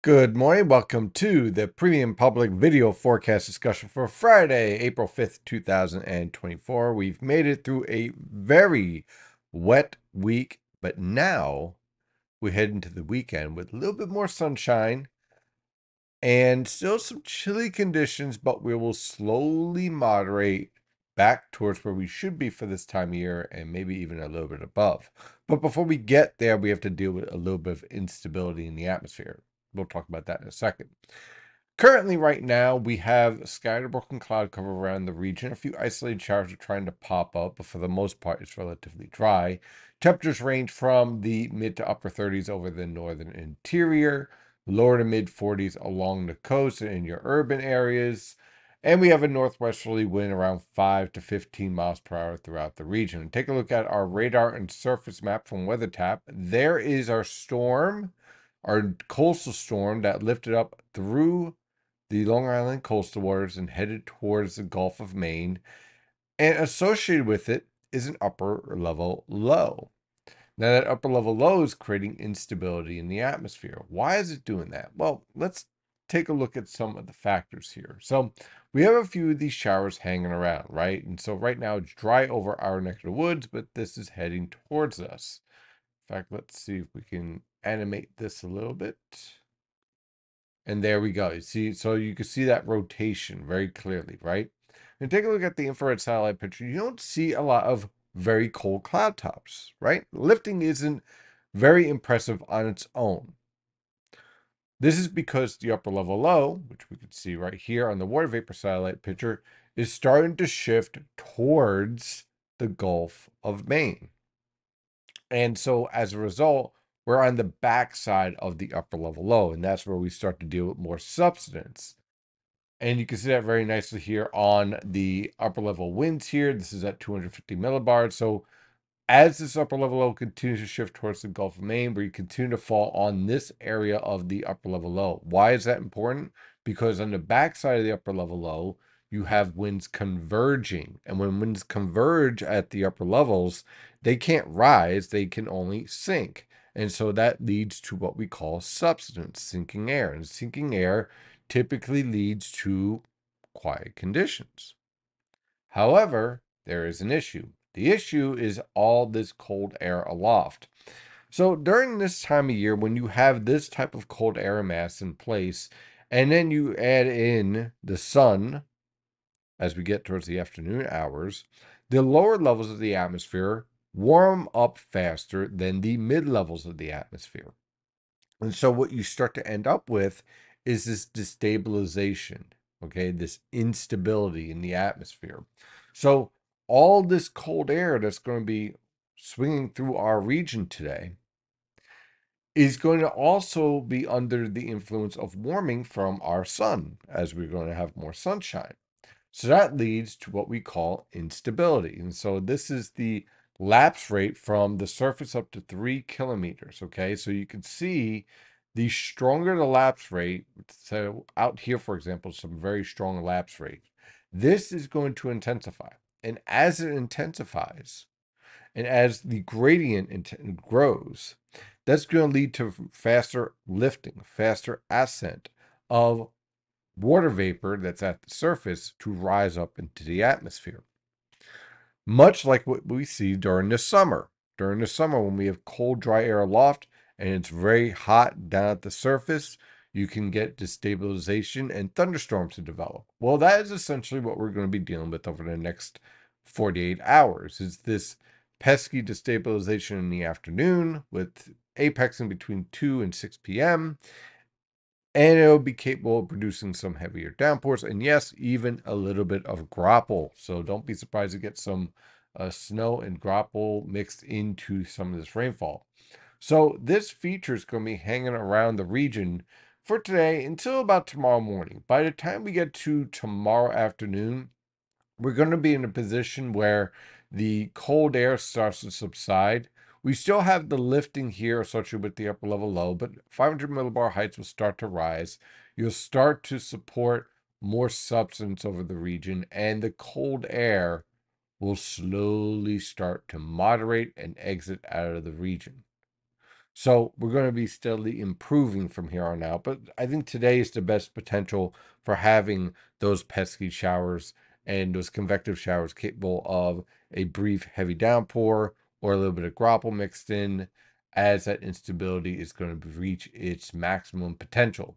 Good morning. Welcome to the Premium Public Video Forecast discussion for Friday, April 5th, 2024. We've made it through a very wet week, but now we head into the weekend with a little bit more sunshine and still some chilly conditions, but we will slowly moderate back towards where we should be for this time of year and maybe even a little bit above. But before we get there, we have to deal with a little bit of instability in the atmosphere. We'll talk about that in a second. Currently, right now, we have scattered broken cloud cover around the region. A few isolated showers are trying to pop up, but for the most part, it's relatively dry. Temperatures range from the mid to upper 30s over the northern interior, lower to mid 40s along the coast and in your urban areas. And we have a northwesterly wind around 5 to 15 miles per hour throughout the region. Take a look at our radar and surface map from WeatherTap. There is our storm, our coastal storm that lifted up through the Long Island coastal waters and headed towards the Gulf of Maine. And associated with it is an upper level low. Now, that upper level low is creating instability in the atmosphere. Why is it doing that? Well, let's take a look at some of the factors here. So, we have a few of these showers hanging around, right? And so, right now, it's dry over our neck of the woods, but this is heading towards us. In fact, let's see if we can animate this a little bit. And there we go. You see, so you can see that rotation very clearly, right? And take a look at the infrared satellite picture. You don't see a lot of very cold cloud tops, right? Lifting isn't very impressive on its own. This is because the upper level low, which we can see right here on the water vapor satellite picture, is starting to shift towards the Gulf of Maine. And so as a result, we're on the backside of the upper level low, and that's where we start to deal with more subsidence. And you can see that very nicely here on the upper level winds here. This is at 250 millibars. So as this upper level low continues to shift towards the Gulf of Maine, we continue to fall on this area of the upper level low. Why is that important? Because on the backside of the upper level low, you have winds converging. And when winds converge at the upper levels, they can't rise, they can only sink. And so that leads to what we call subsidence, sinking air. And sinking air typically leads to quiet conditions. However, there is an issue. The issue is all this cold air aloft. So during this time of year, when you have this type of cold air mass in place, and then you add in the sun as we get towards the afternoon hours, the lower levels of the atmosphere warm up faster than the mid levels of the atmosphere. And so what you start to end up with is this destabilization, okay, this instability in the atmosphere. So all this cold air that's going to be swinging through our region today is going to also be under the influence of warming from our sun, as we're going to have more sunshine. So that leads to what we call instability. And so this is the lapse rate from the surface up to 3 kilometers. Okay, so you can see the stronger the lapse rate. So out here, for example, some very strong lapse rate. This is going to intensify. And as it intensifies, and as the gradient grows, that's going to lead to faster lifting, faster ascent of water vapor that's at the surface to rise up into the atmosphere. Much like what we see during the summer. During the summer, when we have cold, dry air aloft and it's very hot down at the surface, you can get destabilization and thunderstorms to develop. Well, that is essentially what we're going to be dealing with over the next 48 hours. Is this pesky destabilization in the afternoon with apexing between 2 and 6 p.m., and it'll be capable of producing some heavier downpours, and yes, even a little bit of grapple. So don't be surprised to get some snow and grapple mixed into some of this rainfall. So this feature is going to be hanging around the region for today until about tomorrow morning. By the time we get to tomorrow afternoon, we're going to be in a position where the cold air starts to subside. We still have the lifting here associated with the upper level low, but 500 millibar heights will start to rise. You'll start to support more substance over the region, and the cold air will slowly start to moderate and exit out of the region. So we're going to be steadily improving from here on out. But I think today is the best potential for having those pesky showers and those convective showers capable of a brief heavy downpour or a little bit of grapple mixed in, as that instability is going to reach its maximum potential.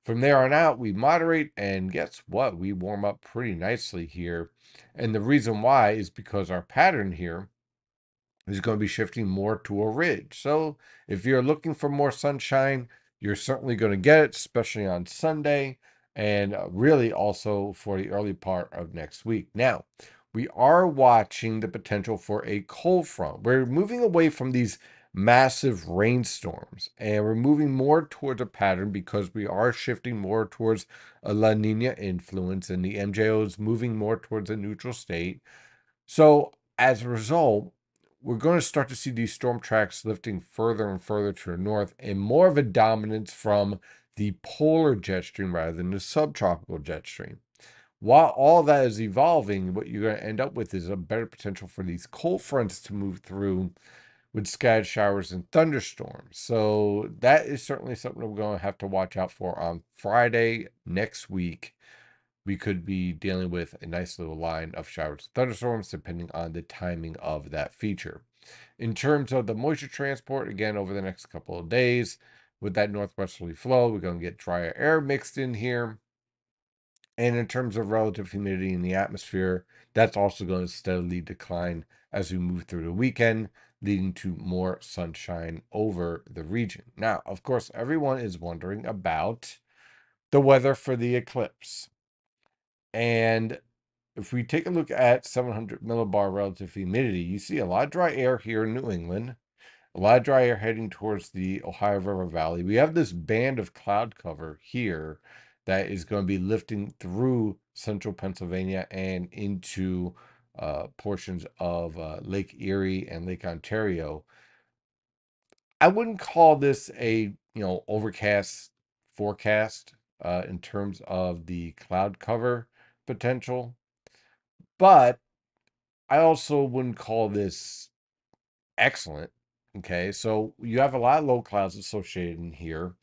From there on out, we moderate, and guess what? We warm up pretty nicely here. And the reason why is because our pattern here is going to be shifting more to a ridge. So if you're looking for more sunshine, you're certainly going to get it, especially on Sunday, and really also for the early part of next week. Now, we are watching the potential for a cold front. We're moving away from these massive rainstorms, and we're moving more towards a pattern because we are shifting more towards a La Nina influence, and the MJO is moving more towards a neutral state. So as a result, we're going to start to see these storm tracks lifting further and further to the north, and more of a dominance from the polar jet stream rather than the subtropical jet stream. While all that is evolving, what you're going to end up with is a better potential for these cold fronts to move through with scattered showers and thunderstorms. So that is certainly something we're going to have to watch out for on Friday next week. We could be dealing with a nice little line of showers and thunderstorms depending on the timing of that feature. In terms of the moisture transport, again, over the next couple of days, with that northwesterly flow, we're going to get drier air mixed in here. And in terms of relative humidity in the atmosphere, that's also going to steadily decline as we move through the weekend, leading to more sunshine over the region. Now, of course, everyone is wondering about the weather for the eclipse. And if we take a look at 700 millibar relative humidity, you see a lot of dry air here in New England, a lot of dry air heading towards the Ohio River Valley. We have this band of cloud cover here that is going to be lifting through central Pennsylvania and into portions of Lake Erie and Lake Ontario. I wouldn't call this a overcast forecast in terms of the cloud cover potential, but I also wouldn't call this excellent. Okay, so you have a lot of low clouds associated in here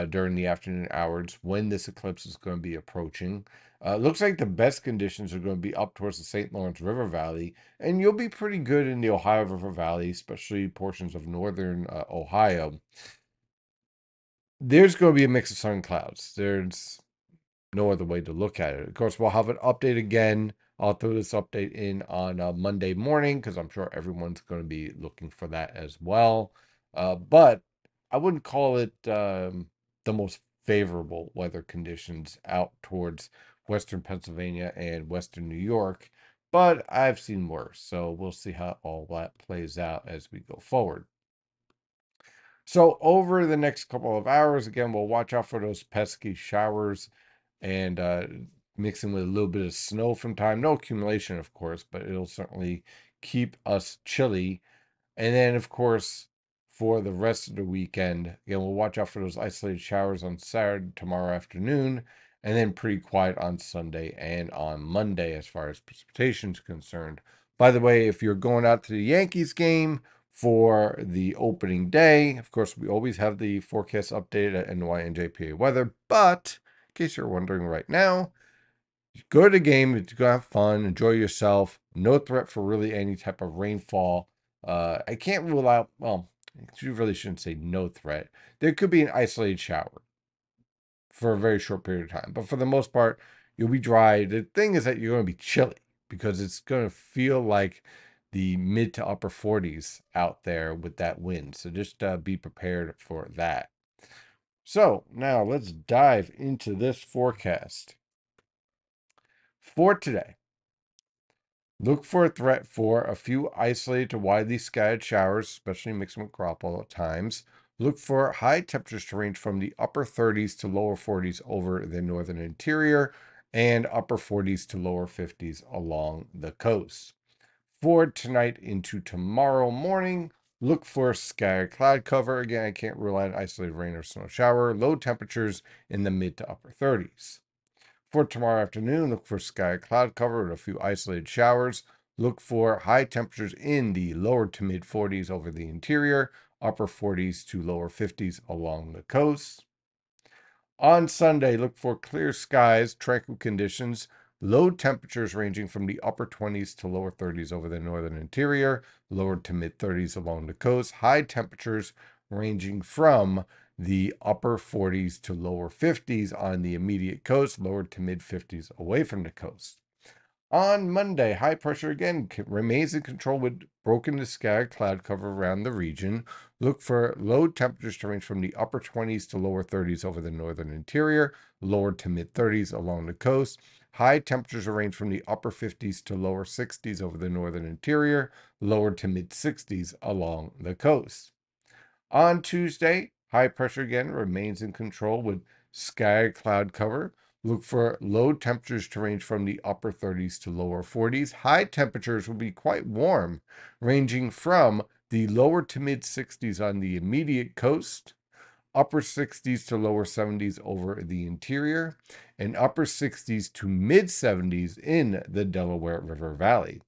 during the afternoon hours when this eclipse is going to be approaching. Looks like the best conditions are going to be up towards the St. Lawrence River Valley, and you'll be pretty good in the Ohio River Valley, especially portions of northern Ohio. There's going to be a mix of sun and clouds. There's no other way to look at it. Of course, we'll have an update again. I'll throw this update in on Monday morning because I'm sure everyone's going to be looking for that as well. But I wouldn't call it the most favorable weather conditions out towards Western Pennsylvania and Western New York, but I've seen worse. So we'll see how all that plays out as we go forward. So over the next couple of hours, again, we'll watch out for those pesky showers and mixing with a little bit of snow from time. No accumulation, of course, but it'll certainly keep us chilly. And then, of course, for the rest of the weekend, again, we'll watch out for those isolated showers on Saturday, tomorrow afternoon, and then pretty quiet on Sunday and on Monday as far as precipitation is concerned. By the way, if you're going out to the Yankees game for the opening day, of course, we always have the forecast updated at NYNJPA Weather, but in case you're wondering right now, go to the game, go have fun, enjoy yourself. No threat for really any type of rainfall. I can't rule out, well, you really shouldn't say no threat. There could be an isolated shower for a very short period of time, but for the most part, you'll be dry. The thing is that you're going to be chilly because it's going to feel like the mid to upper 40s out there with that wind. So just be prepared for that. So now let's dive into this forecast for today. Look for a threat for a few isolated to widely scattered showers, especially mixing with grapple at times. Look for high temperatures to range from the upper 30s to lower 40s over the northern interior and upper 40s to lower 50s along the coast. For tonight into tomorrow morning, look for scattered cloud cover. Again, I can't rule out isolated rain or snow shower. Low temperatures in the mid to upper 30s. For tomorrow afternoon, look for sky cloud cover with a few isolated showers. Look for high temperatures in the lower to mid 40s over the interior, upper 40s to lower 50s along the coast. On Sunday, look for clear skies, tranquil conditions, low temperatures ranging from the upper 20s to lower 30s over the northern interior, lower to mid 30s along the coast, high temperatures ranging from the upper 40s to lower 50s on the immediate coast, lower to mid 50s away from the coast. On Monday, high pressure again remains in control with broken to scattered cloud cover around the region. Look for low temperatures to range from the upper 20s to lower 30s over the northern interior, lower to mid 30s along the coast. High temperatures range from the upper 50s to lower 60s over the northern interior, lower to mid 60s along the coast. On Tuesday, high pressure again remains in control with scattered cloud cover. Look for low temperatures to range from the upper 30s to lower 40s. High temperatures will be quite warm, ranging from the lower to mid 60s on the immediate coast, upper 60s to lower 70s over the interior, and upper 60s to mid 70s in the Delaware River Valley.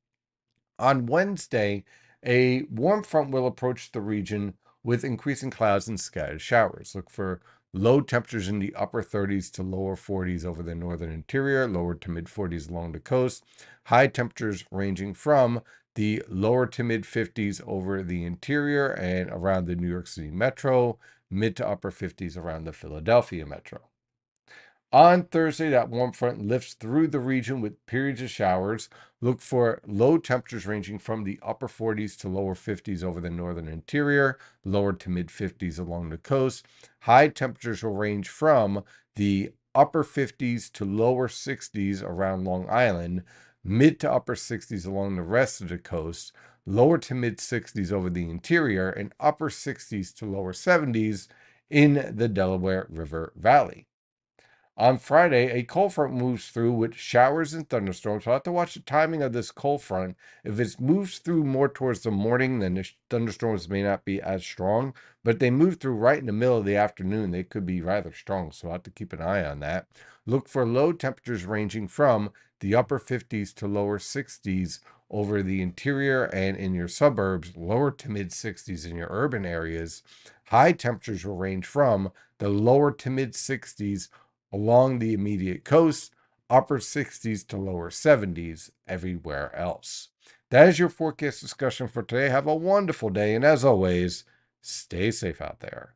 On Wednesday, a warm front will approach the region with increasing clouds and scattered showers. Look for low temperatures in the upper 30s to lower 40s over the northern interior, lower to mid 40s along the coast. High temperatures ranging from the lower to mid 50s over the interior and around the New York City metro, mid to upper 50s around the Philadelphia metro. On Thursday, that warm front lifts through the region with periods of showers. Look for low temperatures ranging from the upper 40s to lower 50s over the northern interior, lower to mid 50s along the coast. High temperatures will range from the upper 50s to lower 60s around Long Island, mid to upper 60s along the rest of the coast, lower to mid 60s over the interior, and upper 60s to lower 70s in the Delaware River Valley. On Friday, a cold front moves through with showers and thunderstorms. So I'll have to watch the timing of this cold front. If it moves through more towards the morning, then the thunderstorms may not be as strong. But if they move through right in the middle of the afternoon, they could be rather strong. So I'll have to keep an eye on that. Look for low temperatures ranging from the upper 50s to lower 60s over the interior and in your suburbs, lower to mid 60s in your urban areas. High temperatures will range from the lower to mid 60s along the immediate coast, upper 60s to lower 70s everywhere else. That is your forecast discussion for today. Have a wonderful day, and as always, stay safe out there.